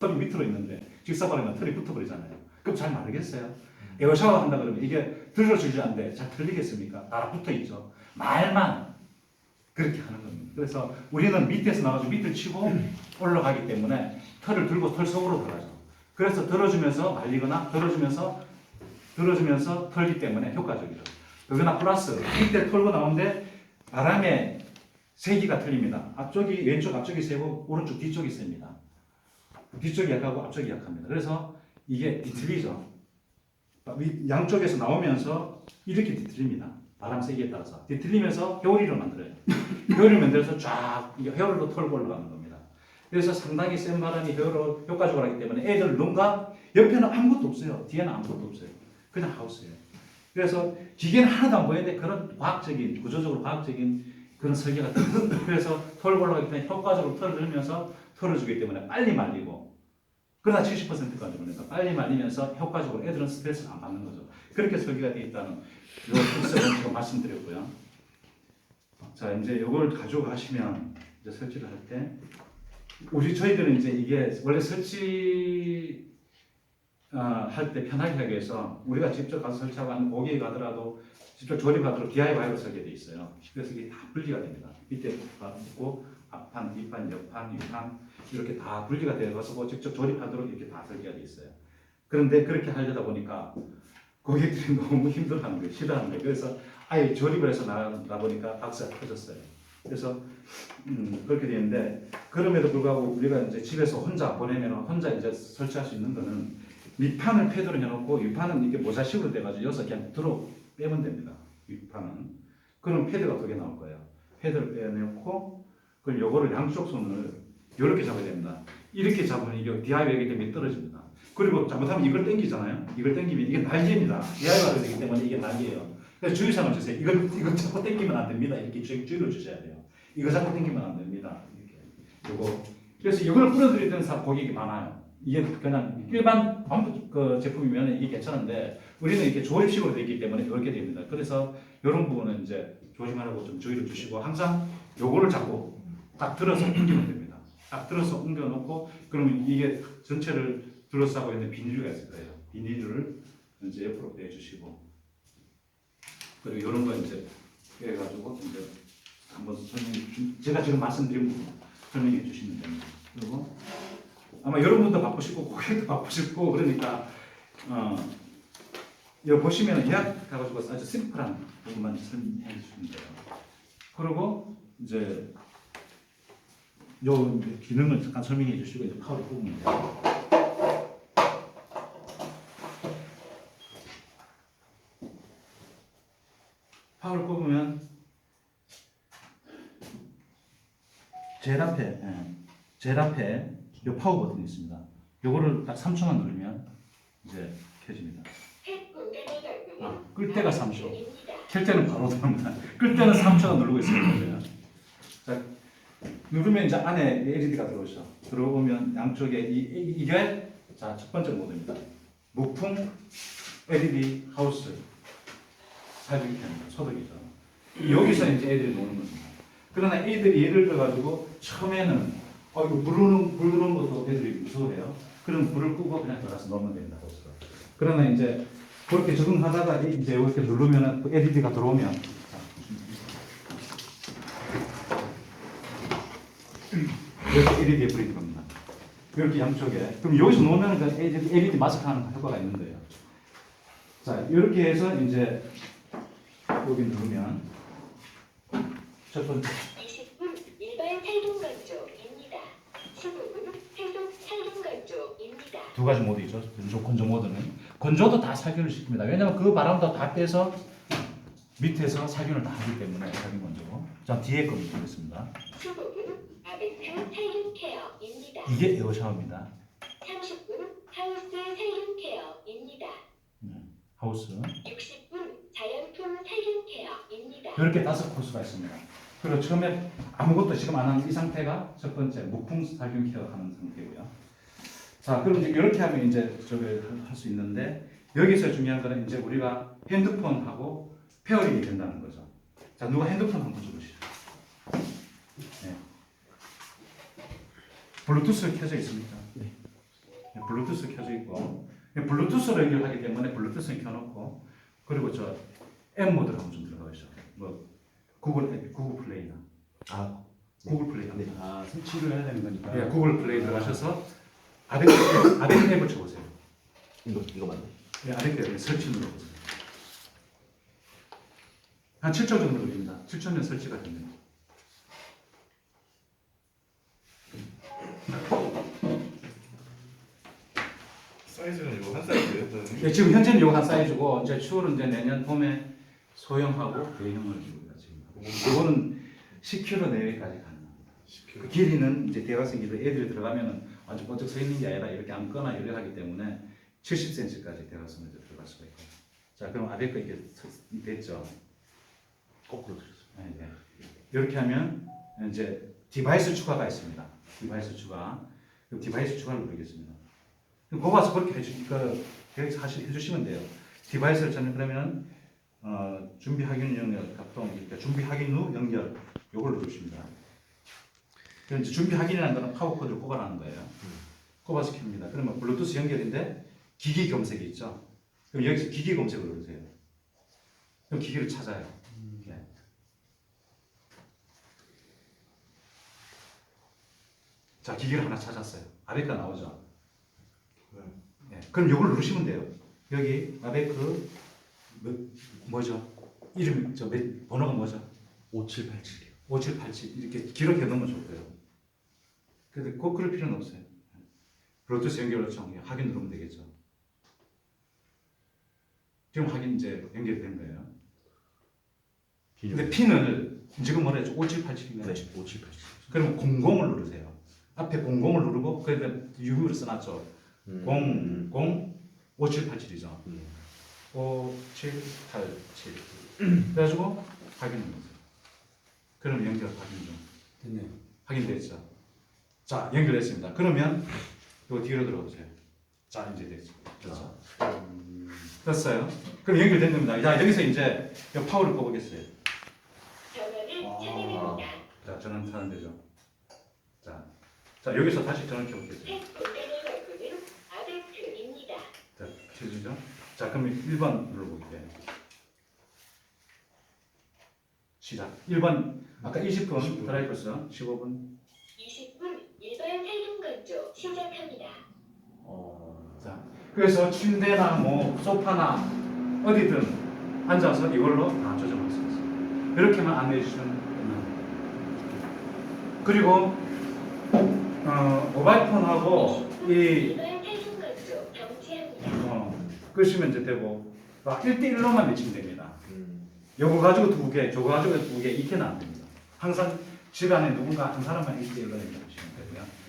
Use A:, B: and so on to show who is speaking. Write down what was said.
A: 털이 밑으로 있는데 직사바르면 털이 붙어버리잖아요. 그럼 잘 마르겠어요? 에어 샤워 한다 그러면 이게 들어주지 않는데 잘 털리겠습니까? 다 붙어있죠. 말만 그렇게 하는 겁니다. 그래서 우리는 밑에서 나가서 밑을 치고 올라가기 때문에 털을 들고 털 속으로 들어가죠. 그래서 들어주면서 말리거나 들어주면서 털기 때문에 효과적이죠. 그러나 플러스 밑에 털고 나오는데 바람의 세기가 틀립니다. 앞쪽이 왼쪽 앞쪽이 세고 오른쪽 뒤쪽이 셉니다. 뒤쪽이 약하고 앞쪽이 약합니다. 그래서 이게 뒤틀리죠. 양쪽에서 나오면서 이렇게 뒤틀립니다. 바람 세기에 따라서 뒤틀리면서 회오리를 만들어요. 회오리를 만들어서 쫙 회오리로 털고 올라가는 겁니다. 그래서 상당히 센 바람이 회오리로 효과적으로 하기 때문에 애들 눈과 옆에는 아무것도 없어요. 뒤에는 아무것도 없어요. 그냥 하우스예요. 그래서 기계는 하나도 안 보이는데 그런 과학적인, 구조적으로 과학적인 그런 설계가 됩니다. 그래서 털고 올라가기 때문에 효과적으로 털을 들면서 털어주기 때문에 빨리 말리고, 그러나 70%까지 보니까 빨리 말리면서 효과적으로 애들은 스트레스를 안 받는 거죠. 그렇게 설계가 되어 있다는 이 특성을 제가 말씀드렸고요. 자, 이제 이걸 가져가시면 이제 설치를 할 때, 저희들은 이제 이게 원래 설치 할 때 편하게 하기 위해서 우리가 직접 가서 설치하고 하는 고객이 가더라도 직접 조립하도록 DIY로 설계되어 있어요. 그래서 이게 다 분리가 됩니다. 밑에 있고 앞판, 뒷판, 옆판, 위판 이렇게 다 분리가 되어서 직접 조립하도록 이렇게 다 설계가 되어 있어요. 그런데 그렇게 하려다 보니까 고객들이 너무 힘들어하는 거예요. 싫어하는 거예요. 그래서 아예 조립을 해서 나가다 보니까 박스가 터졌어요. 그래서 그렇게 되는데, 그럼에도 불구하고 우리가 이제 집에서 혼자 보내면 혼자 이제 설치할 수 있는 거는 밑판을 패드로 해놓고 윗판은 이렇게 모자식으로 돼가지고 여기서 그냥 들어 빼면 됩니다. 윗판은. 그럼 패드가 2개 나올 거예요. 패드를 빼놓고 그럼 요거를 양쪽 손을 이렇게 잡아야 됩니다. 이렇게 잡으면 이게 DIY이기 때문에 떨어집니다. 그리고 잘못하면 이걸 당기잖아요. 이걸 당기면 이게 날개입니다. DIY가 되기 때문에 이게 날개예요. 그래서 주의사항을 주세요. 이거 자꾸 당기면 안 됩니다. 이렇게 주의를 주셔야 돼요. 이거 자꾸 당기면 안 됩니다. 이렇게. 요거. 그래서 이걸 뿌려드리는 고객이 많아요. 이게 그냥 일반 그 제품이면 이게 괜찮은데 우리는 이렇게 조립식으로 되어 있기 때문에 이렇게 됩니다. 그래서 이런 부분은 이제 조심하라고 좀 주의를 주시고, 항상 요거를 잡고 딱 들어서 옮기면 됩니다. 딱 들어서 옮겨 놓고, 그러면 이게 전체를 둘러싸고 있는 비닐가 있을 거예요. 비닐을 이제 옆으로 빼주시고, 그리고 이런 거 이제 빼가지고 이제 한번 제가 지금 말씀드린 부분 설명해 주시면 됩니다. 그리고 아마 여러분도 바쁘시고 고객도 바쁘시고 그러니까 여기 보시면 예약해가지고 아주 심플한 부분만 설명해 주시면 돼요. 그리고 이제 요 기능을 잠깐 설명해 주시고 이제 파워를 끄면 돼요. 파워를 끄면 제일 앞에 요 파워 버튼이 있습니다. 요거를 딱 3초만 누르면 이제 켜집니다. 끌 때가 3초, 켤 때는 바로 들어옵니다. 끌 때는 3초간 누르고 있습니다. 자, 누르면 이제 안에 LED가 들어오죠. 들어오면 양쪽에 이게 자, 첫 번째 모드입니다. 무풍 LED 하우스 살균기입니다. 소독이죠. 여기서 이제 애들이 노는 겁니다. 그러나 애들이 예를 들어가지고 처음에는 이거 불 들어오는 것도 애들이 무서워해요. 그럼 불을 끄고 그냥 들어가서 넣으면 됩니다. 그러나 이제 그렇게 적응하다가 이제 이렇게 누르면 LED가 들어오면 이렇게 LED에 불이 들어옵니다. 이렇게 양쪽에. 그럼 여기서 놓으면 LED 마스크 하는 효과가 있는데요. 자, 이렇게 해서 이제 여기 누르면 첫 번째
B: 20분 일반 살균 건조입니다. 15분 해독 살균 건조입니다.
A: 두 가지 모드이죠. 건조 모드는 건조도 다 살균을 시킵니다. 왜냐하면 그 바람도 다 빼서 밑에서 살균을 다 하기 때문에 살균 건조고. 자, 뒤에 거 보겠습니다.
B: 15분 아베트 살균 케어입니다.
A: 이게 에어 샤워입니다.
B: 30분 하우스 살균 케어입니다.
A: 하우스.
B: 60분 자연품 살균 케어입니다.
A: 이렇게 5코스가 있습니다. 그리고 처음에 아무것도 지금 안 하는 이 상태가 첫 번째 무풍 살균 케어 하는 상태고요. 자, 그럼 이제 이렇게 하면 이제 저걸 할 수 있는데, 여기서 중요한 거는 이제 우리가 핸드폰하고 페어링이 된다는 거죠. 자, 누가 핸드폰 한번 줘보시죠. 네. 블루투스 켜져 있습니까? 네. 블루투스 켜져 있고 블루투스로 연결하기 때문에 블루투스는 켜놓고 그리고 저 M 모드로 한번 좀 들어가시죠. 뭐 구글 플레이나
C: 아,
A: 구글 플레이
C: 네.
D: 아, 설치를 해야 되는 거니까.
A: 예, 구글 플레이 들어가셔서 아벡 앱을 쳐보세요.
C: 이거 맞네.
A: 예, 아벡 앱을 설치 눌러보세요. 한 7초 정도 걸립니다. 7초면 설치가 됩니다.
E: 사이즈는 이거 한 사이즈예요?
A: 예, 지금 현재는 이거 한 사이즈고 이제 추후는 이제 내년 봄에 소형하고 대형을 우리가 지금 하고 이거는 10km 내외까지 가능합니다. 그 길이는 이제 대학생들도 애들이 들어가면은 완전 번쩍 서 있는 게 아니라 이렇게 앉거나 이렇게 하기 때문에 70cm까지 대학생들도 들어갈 수가 있고. 자, 그럼 아베크 이렇게 됐죠.
C: 거꾸로 들었어요.
A: 네, 이렇게 하면 이제 디바이스 추가가 있습니다. 디바이스 추가. 그럼 디바이스 추가를 누르겠습니다. 그럼 거기 가서 그렇게 사실 해주시면 돼요. 디바이스를 저는 그러면 준비 확인 연결 각동 그러니까 준비 확인 후 연결 요걸 누르십니다. 그럼 이제 준비 확인이라는 거는 파워 코드를 꼽아라는 거예요. 꼽아서 켭니다. 그러면 블루투스 연결인데 기기 검색이 있죠. 그럼 여기서 기기 검색을 누르세요. 그럼 기기를 찾아요. 네. 자, 기기를 하나 찾았어요. 아베크가 나오죠. 네. 그럼 이걸 누르시면 돼요. 여기 아베크 뭐죠? 이름 번호가 뭐죠?
C: 5787이요.
A: 5787 이렇게 기록해 놓으면 좋고요. 근데 꼭 그럴 필요는 없어요. 블루투스 연결 요청 확인 누르면 되겠죠. 지금 확인 이제 연결된 거예요. 근데 핀을 지금 뭐라 했죠? 5787인가요?
C: 네, 5787.
A: 그러면 00을 누르세요. 앞에 00을 누르고 그다음에 유무를 써놨죠. 00 5787이죠. 5787 그래가지고 확인을 해보세요. 그럼 연결 확인 중.
D: 됐네요.
A: 확인됐죠. 자, 연결했습니다. 그러면 이거 뒤로 들어보세요. 자, 이제 됐죠. 됐죠. 됐어요. 그럼 연결된 겁니다. 자, 여기서 이제 이 파워를 꺼보겠어요.
B: 전원을 차단합니다.
A: 자, 전원 타는 되죠. 자, 여기서 다시 전원 켜보겠어요.
B: 새 공간을 바꾸는 아베크입니다.
A: 자, 켜지죠. 자, 그럼 1번 눌러볼게요. 시작. 1번 아까 20분 드라이버스 15분.
B: 20분 일반 살균 건조 시작합니다.
A: 자, 그래서 침대나 뭐 소파나 어디든 앉아서 이걸로 다 조정할 수 있어요. 이렇게만 안내해 주시면 됩니다. 그리고 모바일폰하고 이
B: 일반 살균 건조 정지합니다.
A: 끄시면 이제 되고 1대1로만 매치면 됩니다. 요거 가지고 두 개, 저거 가지고 두 개, 이렇게는 안 됩니다. 항상 집안에 누군가 한 사람만 1대1로 매치면 되고요.